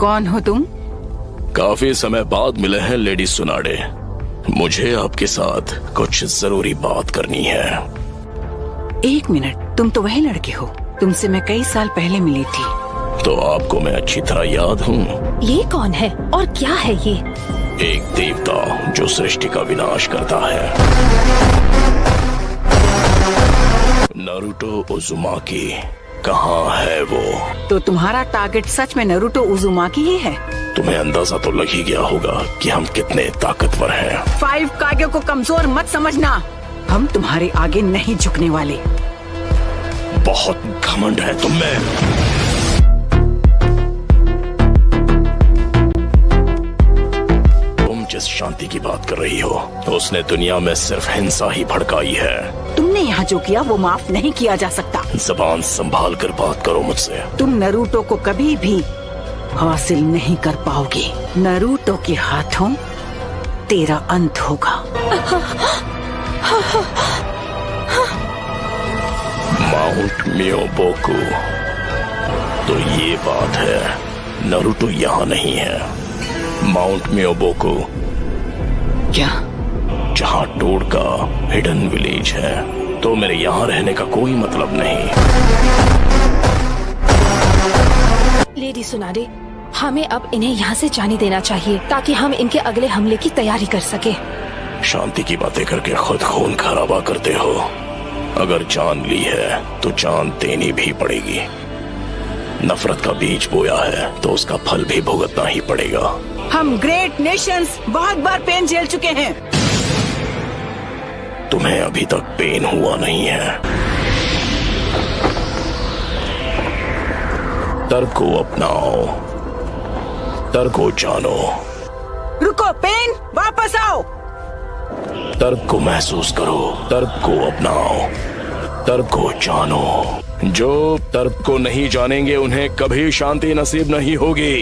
कौन हो तुम? काफी समय बाद मिले हैं लेडी सुनाडे। मुझे आपके साथ कुछ जरूरी बात करनी है। 1 मिनट, तुम तो वही लड़के हो, तुमसे मैं कई साल पहले मिली थी। तो आपको मैं अच्छी तरह याद हूँ। ये कौन है और क्या है ये? एक देवता जो सृष्टि का विनाश करता है। नारुतो उज़ुमाकी कहाँ है वो? तो तुम्हारा टारगेट सच में नारुतो उज़ुमाकी ही है? तुम्हें अंदाजा तो लग ही गया होगा कि हम कितने ताकतवर हैं। 5 कागे को कमजोर मत समझना, हम तुम्हारे आगे नहीं झुकने वाले। बहुत घमंड है तुम में। जिस शांति की बात कर रही हो उसने दुनिया में सिर्फ हिंसा ही भड़काई है। तुमने यहाँ जो किया वो माफ नहीं किया जा सकता। जबान संभाल कर बात करो मुझसे। तुम नारुतो को कभी भी हासिल नहीं कर पाओगे। नारुतो के हाथों तेरा अंत होगा। माउंट मियोबोकू, तो ये बात है, नारुतो यहाँ नहीं है। माउंट मियोबोकू क्या? जहाँ टोड का हिडन विलेज है, तो मेरे यहाँ रहने का कोई मतलब नहीं। लेडी सुनाडे, हमें अब इन्हें यहाँ से जाने देना चाहिए ताकि हम इनके अगले हमले की तैयारी कर सके। शांति की बातें करके खुद खून खराबा करते हो। अगर जान ली है तो जान देनी भी पड़ेगी। नफरत का बीज बोया है तो उसका फल भी भुगतना ही पड़ेगा। हम ग्रेट नेशंस बहुत बार पेन झेल चुके हैं। तुम्हें अभी तक पेन हुआ नहीं है। तर्क को अपनाओ, तर्क को जानो। रुको पेन, वापस आओ। तर्क को महसूस करो, तर्क को अपनाओ, तर्क को जानो। जो तर्क को नहीं जानेंगे उन्हें कभी शांति नसीब नहीं होगी।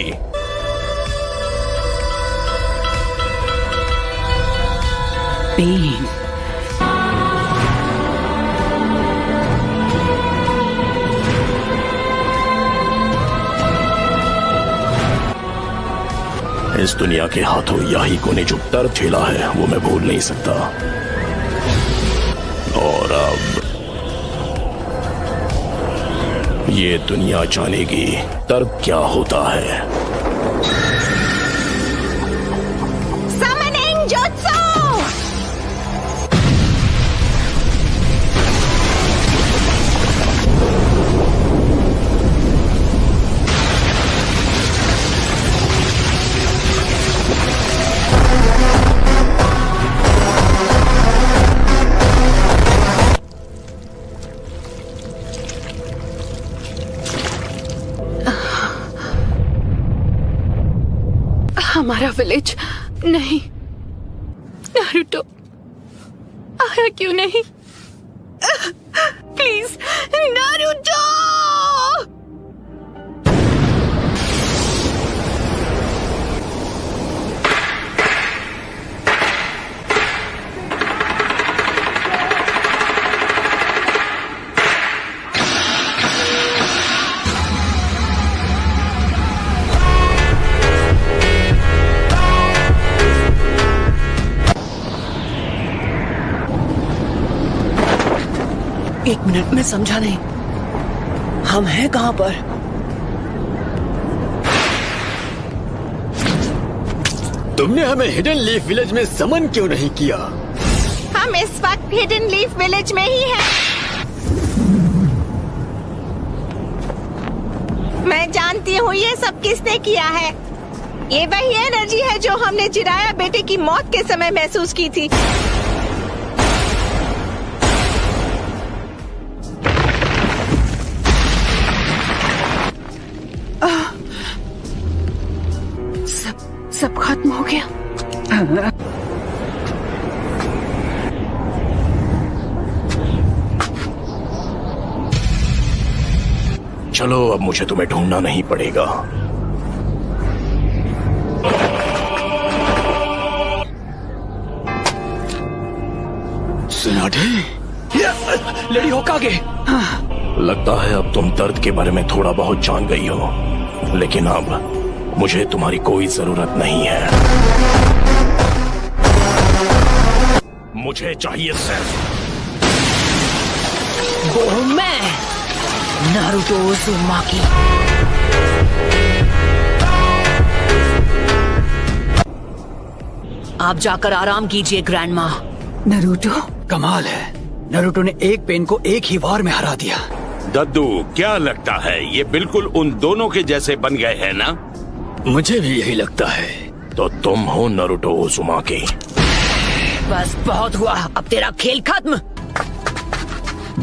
पेन, इस दुनिया के हाथों याही को ने जो तर्क झेला है वो मैं भूल नहीं सकता। और अब ये दुनिया जानेगी तर्क क्या होता है। Summoning jutsu! हमारा विलेज नहीं। नारुतो आया क्यों नहीं? Please Naruto! एक मिनट, मैं समझा नहीं, हम हैं कहाँ पर? तुमने हमें हिडन लीफ विलेज में समन क्यों नहीं किया? हम इस वक्त हिडन लीफ विलेज में ही हैं। मैं जानती हूँ ये सब किसने किया है। ये वही एनर्जी है जो हमने जिराया बेटे की मौत के समय महसूस की थी। सब खत्म हो गया। चलो अब मुझे तुम्हें ढूंढना नहीं पड़ेगा। सुनाडे, लेडी होकागे। लगता है अब तुम दर्द के बारे में थोड़ा बहुत जान गई हो, लेकिन अब मुझे तुम्हारी कोई जरूरत नहीं है। मुझे चाहिए सिर्फ वो हूं मैं, नारुतो उज़ुमाकी। आप जाकर आराम कीजिए ग्रैंडमा। नरूटो, कमाल है, नरूटो ने एक पेन को एक ही वार में हरा दिया। दद्दू, क्या लगता है ये बिल्कुल उन दोनों के जैसे बन गए हैं ना? मुझे भी यही लगता है। तो तुम हो नारुतो उज़ुमाकी। बस बहुत हुआ, अब तेरा खेल खत्म।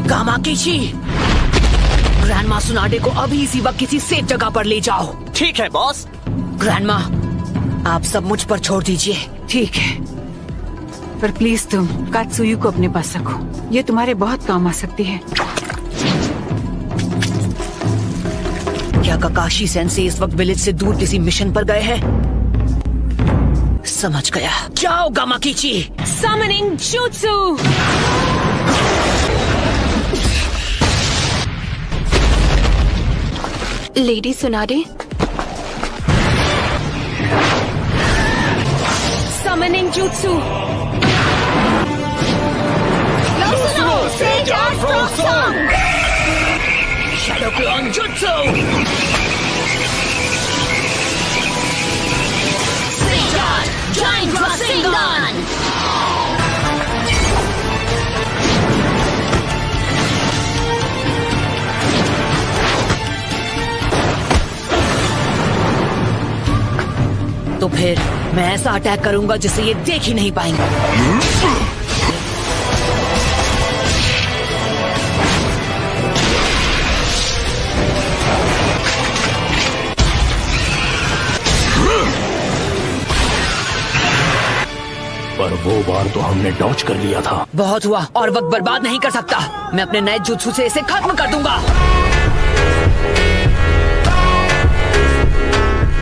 कामाकीची, ग्रैंडमा सुनाडे को अभी इसी वक्त किसी सेफ जगह पर ले जाओ। ठीक है बॉस। ग्रैंडमा, आप सब मुझ पर छोड़ दीजिए। ठीक है, पर प्लीज तुम कात्सुयु को अपने पास रखो, ये तुम्हारे बहुत काम आ सकती है। क्या काकाशी सेंसे इस वक्त विलेज से दूर किसी मिशन पर गए हैं? समझ गया, जाओ Gamakichi. Summoning jutsu. Lady Tsunade, summoning jutsu. Shadow clone jutsu. Giant Rasengan! तो फिर मैं ऐसा अटैक करूंगा जिसे ये देख ही नहीं पाएंगे। पर वो बार तो हमने डॉज कर लिया था। बहुत हुआ, और वक्त बर्बाद नहीं कर सकता। मैं अपने नए जुत्सु से इसे खत्म कर दूंगा।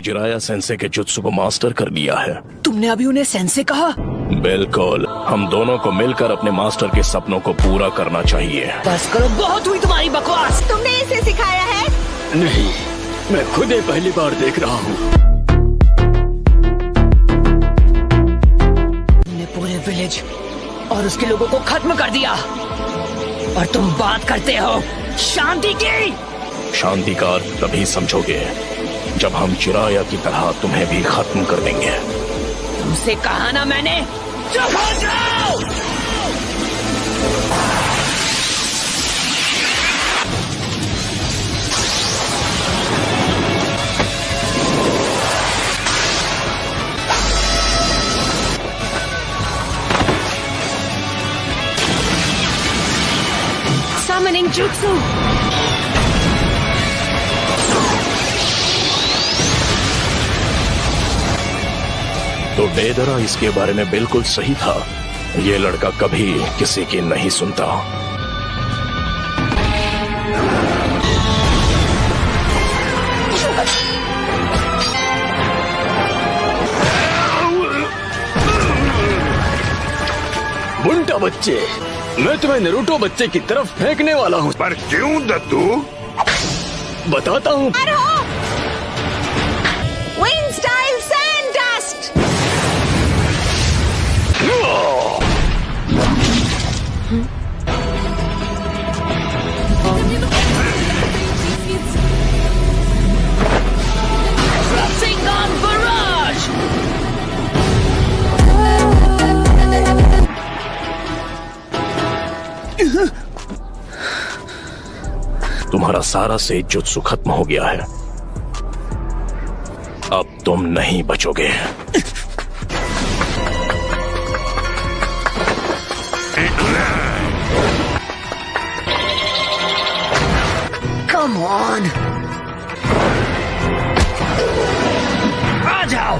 जिराया सेंसे के जुत्सु को मास्टर कर लिया है। तुमने अभी उन्हें सेंसे कहा? बिल्कुल, हम दोनों को मिलकर अपने मास्टर के सपनों को पूरा करना चाहिए। बस करो, बहुत हुई तुम्हारी बकवास। तुमने इसे सिखाया है? नहीं, मैं खुद ही पहली बार देख रहा हूँ। पूरे विलेज और उसके लोगों को खत्म कर दिया, और तुम बात करते हो शांति की। शांति का अर्थ तभी समझोगे जब हम चिराया की तरह तुम्हें भी खत्म कर देंगे। तुमसे कहा ना मैंने, चुप हो जाओ। Summoning Jutsu! तो डेदरा इसके बारे में बिल्कुल सही था। ये लड़का कभी किसी की नहीं सुनता। बुंटा बच्चे, मैं तुम्हें नारुतो बच्चे की तरफ फेंकने वाला हूँ। पर क्यों दद्दू? बताता हूँ। Wind style sand dust. Rasengan Barrage! तुम्हारा सारा सेज जुत्सु खत्म हो गया है। अब तुम नहीं बचोगे। Come on! आ जाओ!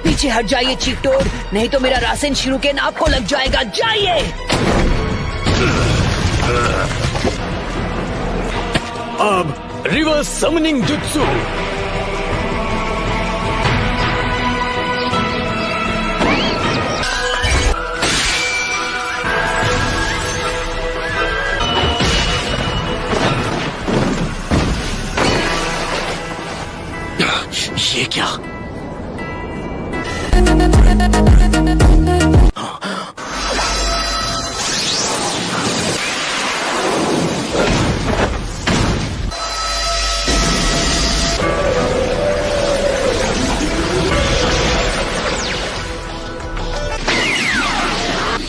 पीछे हट जाइए चीटोड, नहीं तो मेरा रासेन शिरू के नाप को लग जाएगा। जाइए! अब रिवर्स समनिंग जुत्सु। ये क्या?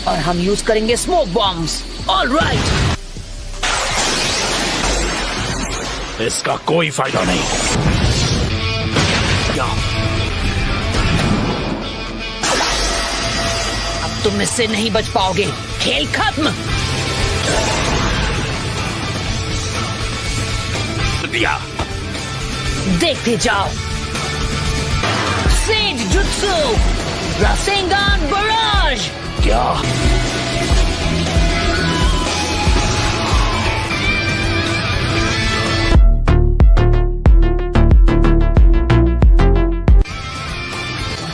और हम यूज करेंगे स्मोक बॉम्ब्स। ऑलराइट। इसका कोई फायदा नहीं। अब तुम इससे नहीं बच पाओगे। खेल खत्म। दिया। देखते जाओ। Sage jutsu Rasengan barrage. क्या?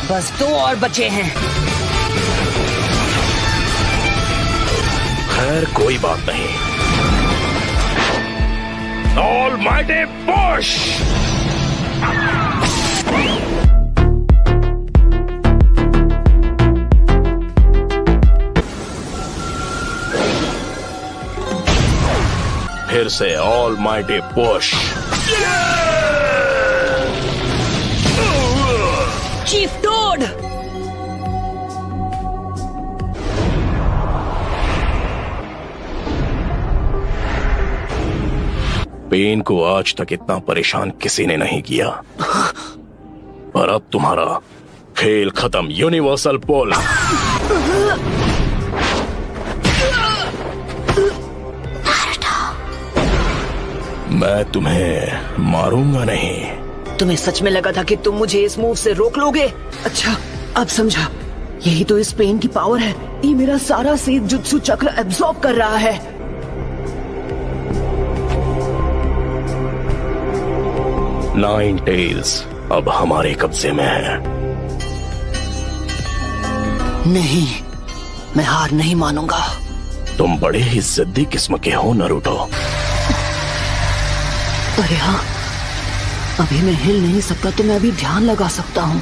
बस 2 और बचे हैं। खैर कोई बात नहीं। Almighty push. फिर से almighty push. Chief toad. Pen को आज तक इतना परेशान किसी ने नहीं किया। पर अब तुम्हारा खेल खत्म। यूनिवर्सल पोल। मैं तुम्हें मारूंगा नहीं। तुम्हें सच में लगा था कि तुम मुझे इस मूव से रोक लोगे? अच्छा, अब समझा। यही तो इस पेन की पावर है। ये मेरा सारा सेज जुत्सु चक्र एब्जॉर्ब कर रहा है। नाइन टेल्स अब हमारे कब्जे में है। नहीं, मैं हार नहीं मानूंगा। तुम बड़े ही जिद्दी किस्म के हो नारुतो। अरे हाँ, अभी मैं हिल नहीं सकता तो मैं अभी ध्यान लगा सकता हूँ।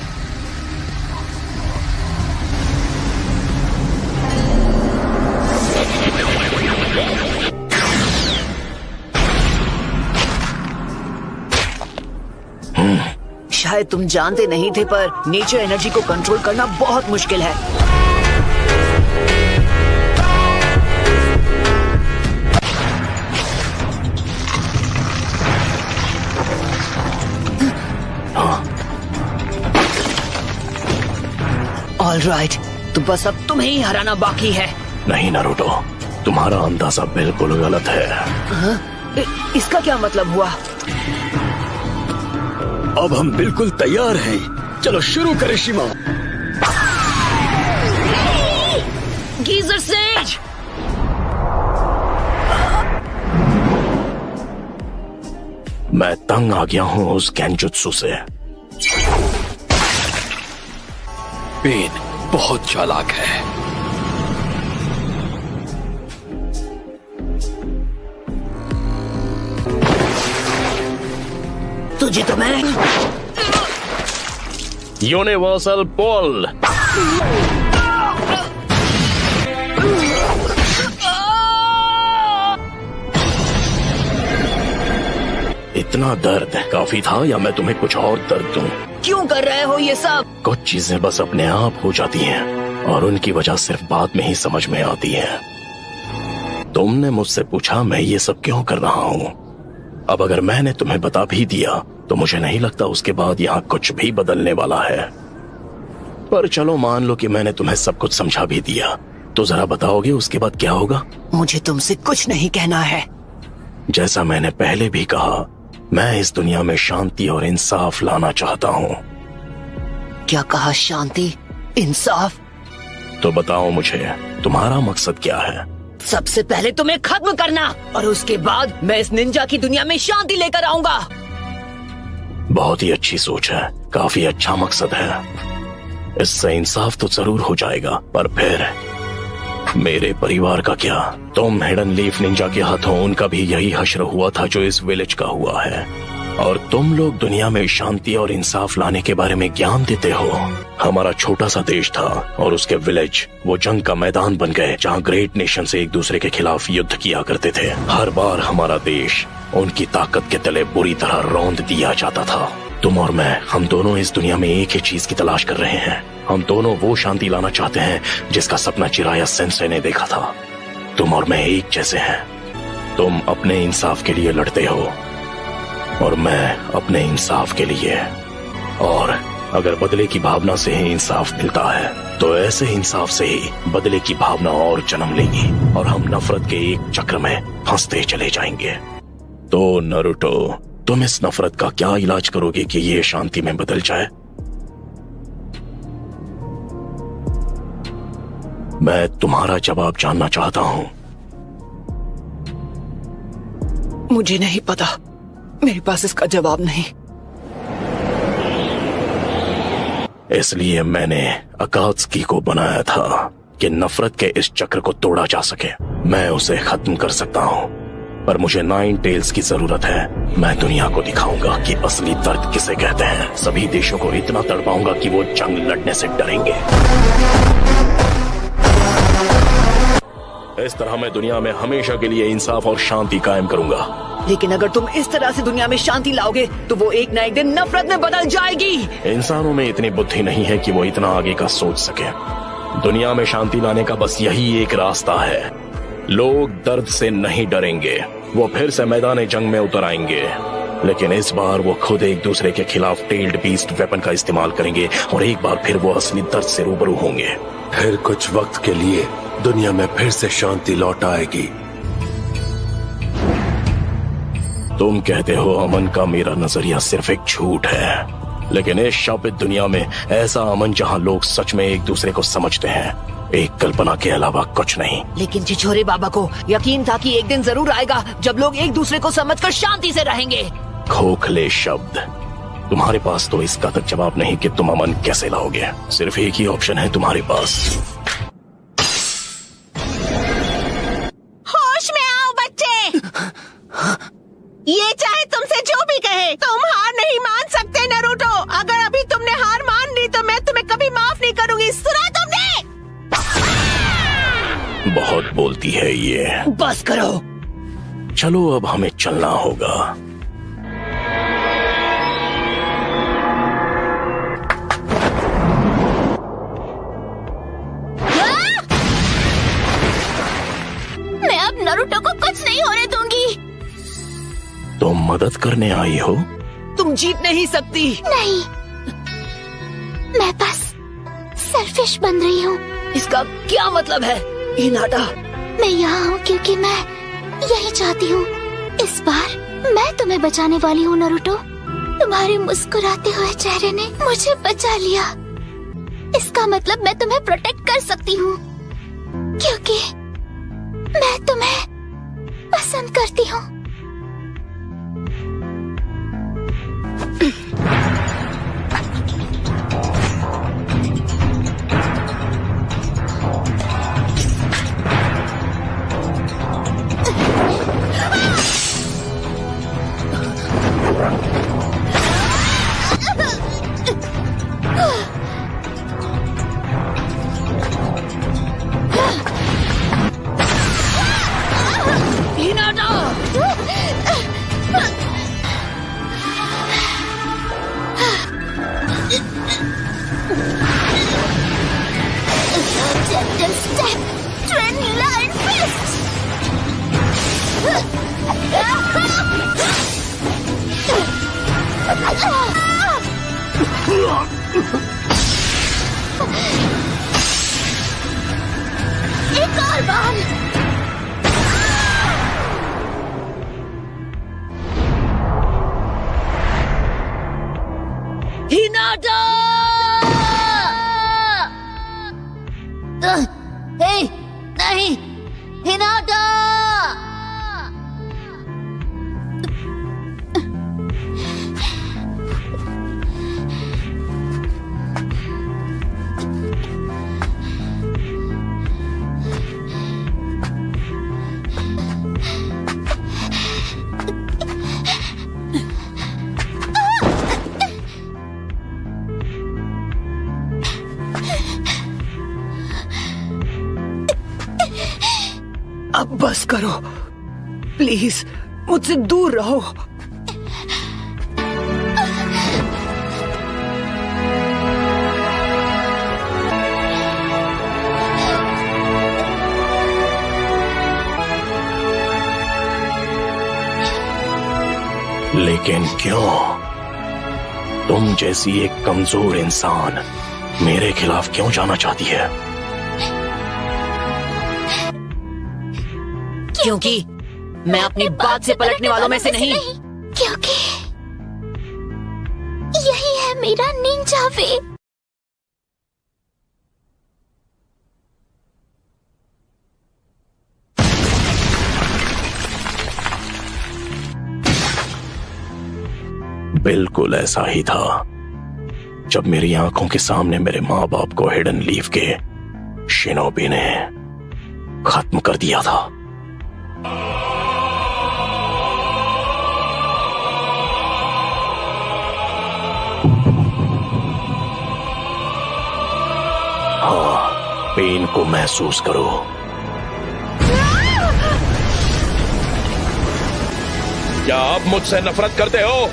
शायद तुम जानते नहीं थे, पर नेचर एनर्जी को कंट्रोल करना बहुत मुश्किल है। ऑलराइट, तो बस अब तुम्हें ही हराना बाकी है। नहीं नारुतो, तुम्हारा अंदाजा बिल्कुल गलत है। इसका क्या मतलब हुआ? अब हम बिल्कुल तैयार हैं। चलो शुरू करें शिमा। Geyser says. मैं तंग आ गया हूँ उस गेंजुत्सु से। पेन बहुत चालाक है। तुझे तो मैं यूनिवर्सल पोल। इतना दर्द काफी था या मैं तुम्हें कुछ और दर्द दूं? क्यों कर रहे हो ये सब? कुछ चीजें बस अपने आप हो जाती हैं और उनकी वजह सिर्फ बाद में ही समझ में आती है। तुमने मुझसे पूछा मैं ये सब क्यों कर रहा हूँ। अब अगर मैंने तुम्हें बता भी दिया तो मुझे नहीं लगता उसके बाद यहाँ कुछ भी बदलने वाला है। पर चलो मान लो कि मैंने तुम्हें सब कुछ समझा भी दिया, तो जरा बताओगे उसके बाद क्या होगा? मुझे तुमसे कुछ नहीं कहना है। जैसा मैंने पहले भी कहा, मैं इस दुनिया में शांति और इंसाफ लाना चाहता हूँ। क्या कहा? शांति, इंसाफ? तो बताओ मुझे तुम्हारा मकसद क्या है? सबसे पहले तुम्हें खत्म करना और उसके बाद मैं इस निंजा की दुनिया में शांति लेकर आऊंगा। बहुत ही अच्छी सोच है, काफी अच्छा मकसद है। इससे इंसाफ तो जरूर हो जाएगा, पर फिर मेरे परिवार का क्या? तुम हिडन लीफ निंजा के हाथों उनका भी यही हश्र हुआ था जो इस विलेज का हुआ है। और तुम लोग दुनिया में शांति और इंसाफ लाने के बारे में ज्ञान देते हो। हमारा छोटा सा देश था और उसके विलेज वो जंग का मैदान बन गए जहाँ ग्रेट नेशन से एक दूसरे के खिलाफ युद्ध किया करते थे। हर बार हमारा देश उनकी ताकत के तले बुरी तरह रौंद दिया जाता था। तुम और मैं, हम दोनों इस दुनिया में एक ही चीज की तलाश कर रहे हैं। हम दोनों वो शांति लाना चाहते हैं जिसका सपना चिराया सेंसेई ने देखा था। तुम और मैं एक जैसे हैं। तुम अपने इंसाफ के लिए लड़ते हो और मैं अपने इंसाफ के लिए। और अगर बदले की भावना से ही इंसाफ मिलता है तो ऐसे इंसाफ से ही बदले की भावना और जन्म लेगी और हम नफरत के एक चक्र में फंसते चले जाएंगे। तो नारुतो, तुम इस नफरत का क्या इलाज करोगे कि ये शांति में बदल जाए? मैं तुम्हारा जवाब जानना चाहता हूं। मुझे नहीं पता, मेरे पास इसका जवाब नहीं। इसलिए मैंने अकात्सुकी को बनाया था कि नफरत के इस चक्र को तोड़ा जा सके। मैं उसे खत्म कर सकता हूं, पर मुझे 9 टेल्स की जरूरत है। मैं दुनिया को दिखाऊंगा कि असली दर्द किसे कहते हैं। सभी देशों को इतना तड़पाऊंगा कि वो जंग लड़ने से डरेंगे। इस तरह मैं दुनिया में हमेशा के लिए इंसाफ और शांति कायम करूंगा। लेकिन अगर तुम इस तरह से दुनिया में शांति लाओगे तो वो एक ना एक दिन नफरत में बदल जाएगी। इंसानों में इतनी बुद्धि नहीं है कि वो इतना आगे का सोच सके। दुनिया में शांति लाने का बस यही एक रास्ता है। लोग दर्द से नहीं डरेंगे, वो फिर से मैदान जंग में उतर आएंगे। लेकिन इस बार वो खुद एक दूसरे के खिलाफ टेल्ड बीस्ट वेपन का इस्तेमाल करेंगे और एक बार फिर वो असली दर्द से रूबरू होंगे। फिर कुछ वक्त के लिए दुनिया में फिर से शांति लौट आएगी। तुम कहते हो अमन का मेरा नजरिया सिर्फ एक झूठ है, लेकिन इस शापित दुनिया में ऐसा अमन जहां लोग सच में एक दूसरे को समझते हैं, एक कल्पना के अलावा कुछ नहीं। लेकिन छिछोरे बाबा को यकीन था कि एक दिन जरूर आएगा जब लोग एक दूसरे को समझकर शांति से रहेंगे। खोखले शब्द। तुम्हारे पास तो इसका तक जवाब नहीं कि तुम अमन कैसे लाओगे। सिर्फ एक ही ऑप्शन है तुम्हारे पास। होश में आओ बच्चे। ये चाहे तुमसे जो भी कहे, तुम हार नहीं मान सकते नारुतो। अगर अभी तुमने हार मान ली तो मैं तुम्हें कभी माफ नहीं करूंगी। सुना तुमने? बहुत बोलती है ये। बस करो। चलो अब हमें चलना होगा। मैं अब नारुतो को कुछ नहीं होने दूंगी। तुम मदद करने आई हो? तुम जीत नहीं सकती। नहीं, मैं बस सेल्फिश बन रही हूँ। इसका क्या मतलब है हिनाटा? मैं यहाँ हूँ क्योंकि मैं यही चाहती हूँ। इस बार मैं तुम्हें बचाने वाली हूँ नारुतो। तुम्हारे मुस्कुराते हुए चेहरे ने मुझे बचा लिया। इसका मतलब मैं तुम्हें प्रोटेक्ट कर सकती हूँ क्योंकि मैं तुम्हें पसंद करती हूँ। Gentle step, twin lion fist. एक और बार। हिनाटा! हे, नहीं, हिनाटा! अब बस करो प्लीज, मुझसे दूर रहो। लेकिन क्यों? तुम जैसी एक कमजोर इंसान मेरे खिलाफ क्यों जाना चाहती है? क्योंकि मैं अपनी बात से पलटने वालों में से नहीं। क्योंकि यही है मेरा निंजा वे। बिल्कुल ऐसा ही था जब मेरी आंखों के सामने मेरे माँ बाप को हिडन लीफ के शिनोबी ने खत्म कर दिया था। हाँ, पेन को महसूस करो। क्या आप मुझसे नफरत करते हो?